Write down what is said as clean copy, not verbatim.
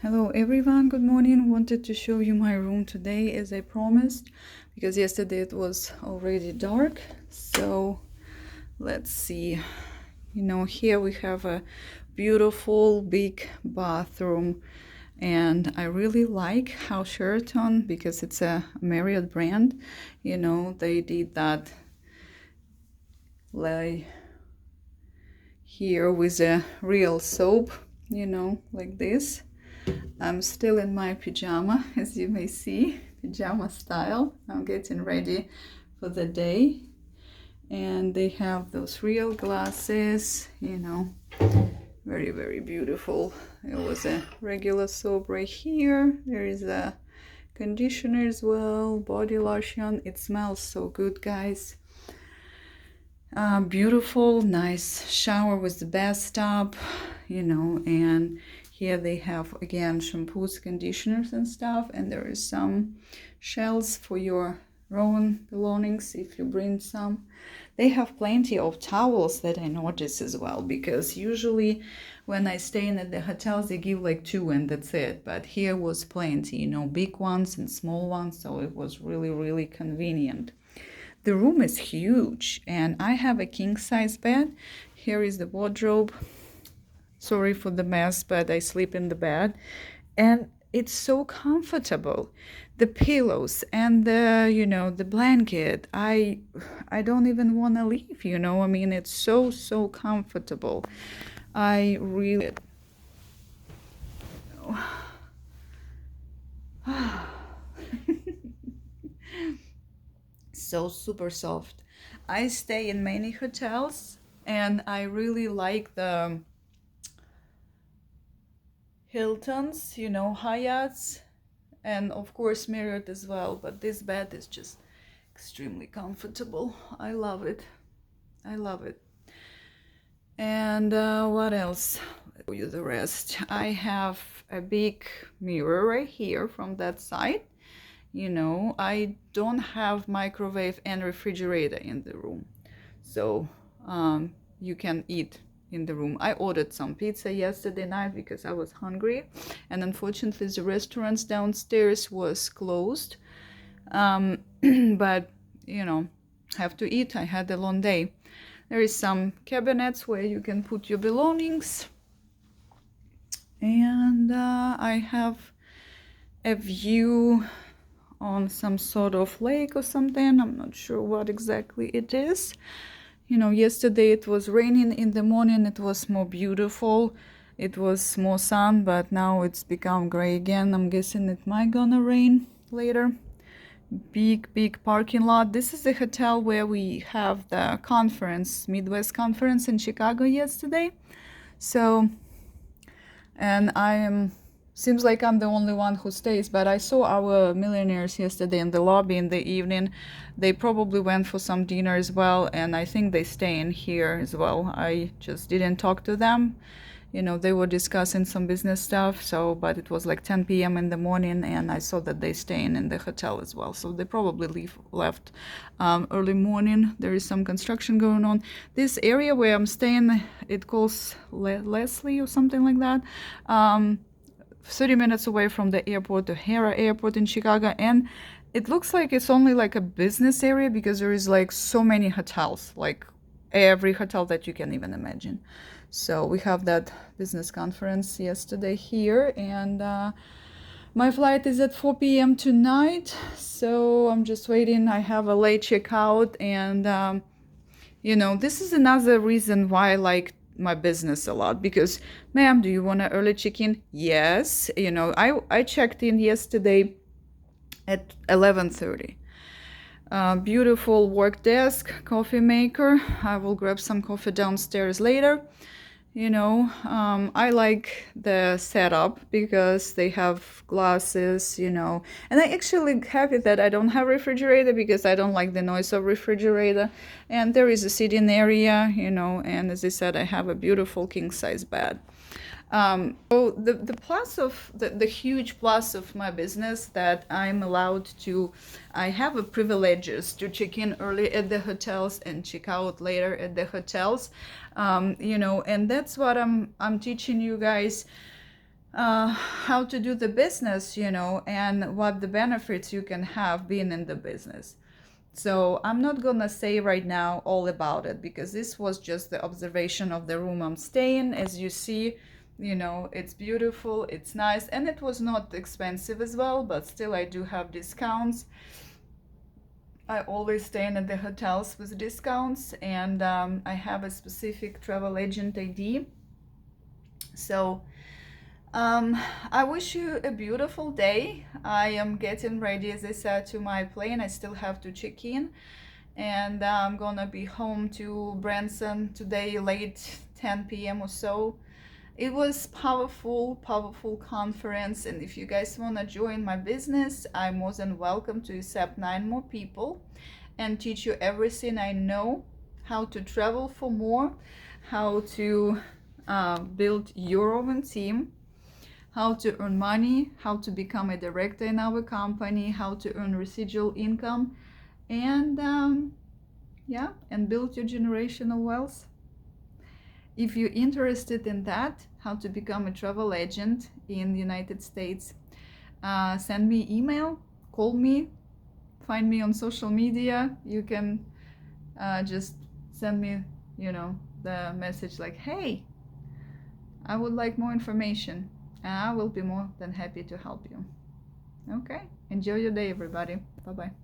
Hello everyone, good morning. Wanted to show you my room today as I promised, because yesterday it was already dark. So let's see. Here we have a beautiful big bathroom, and I really like how Sheraton, because it's a Marriott brand, they did that like here with a real soap, like this. I'm still in my pajama, as you may see, pajama style. I'm getting ready for the day. And they have those real glasses, very, very beautiful. It was a regular soap right here. There is a conditioner as well, body lotion. It smells so good, guys. Beautiful, nice shower with the bathtub, and here they have again shampoos, conditioners and stuff, and there is some shelves for your own belongings if you bring some. They have plenty of towels that I notice as well, because usually when I stay in at the hotels they give like 2 and that's it, but here was plenty, big ones and small ones, so it was really, really convenient. The room is huge, and I have a king-size bed. Here is the wardrobe. Sorry for the mess, but I sleep in the bed. And it's so comfortable. The pillows and the blanket, I don't even want to leave, it's so comfortable. I really... So super soft. I stay in many hotels and I really like the Hiltons, Hyatt's, and of course Marriott as well, but this bed is just extremely comfortable. I love it. And what else? I'll show you the rest. I have a big mirror right here from that side. I don't have microwave and refrigerator in the room, so you can eat in the room. I ordered some pizza yesterday night because I was hungry, and unfortunately the restaurants downstairs was closed, but have to eat. I had a long day. There is some cabinets where you can put your belongings, and I have a view on some sort of lake or something. I'm not sure what exactly it is. Yesterday it was raining in the morning. It was more beautiful. It was more sun, but now it's become gray again. I'm guessing it might gonna rain later. Big parking lot. This is the hotel where we have the conference, Midwest conference in Chicago yesterday. So, and seems like I'm the only one who stays, but I saw our millionaires yesterday in the lobby in the evening. They probably went for some dinner as well, and I think they stay in here as well. I just didn't talk to them. They were discussing some business stuff, but it was like 10 p.m. in the morning, and I saw that they staying in the hotel as well. So they probably left early morning. There is some construction going on. This area where I'm staying, it calls Leslie or something like that. 30 minutes away from the airport, the Hera Airport in Chicago, and it looks like it's only like a business area because there is like so many hotels, like every hotel that you can even imagine. So we have that business conference yesterday here, and my flight is at 4 p.m. tonight, so I'm just waiting. I have a late checkout, and this is another reason why I like my business a lot, because, ma'am, do you want an early check-in? Yes. I checked in yesterday at 11:30. Beautiful work desk, coffee maker. I will grab some coffee downstairs later. I like the setup because they have glasses, and I actually happy that I don't have refrigerator because I don't like the noise of refrigerator. And there is a sitting area, and as I said, I have a beautiful king-size bed. So the plus of the huge plus of my business that I have a privileges to check in early at the hotels and check out later at the hotels, and that's what I'm teaching you guys. how to do the business, you know, and what the benefits you can have being in the business. So I'm not gonna say right now all about it because this was just the observation of the room I'm staying. As you see, you know, it's beautiful, it's nice, and it was not expensive as well, but still I do have discounts. I always stay in the hotels with discounts, and I have a specific travel agent ID. So I wish you a beautiful day. I am getting ready, as I said, to my plane. I still have to check in, and I'm gonna be home to Branson today late 10 p.m. or so. It was powerful conference, and if you guys want to join my business, I'm more than welcome to accept 9 more people and teach you everything I know, how to travel for more, how to build your own team, how to earn money, how to become a director in our company, how to earn residual income, and yeah, and build your generational wealth. If you're interested in that, how to become a travel agent in the United States, send me email, call me, find me on social media. You can just send me, you know, the message like, hey, I would like more information, and I will be more than happy to help you. Okay, enjoy your day, everybody. Bye bye.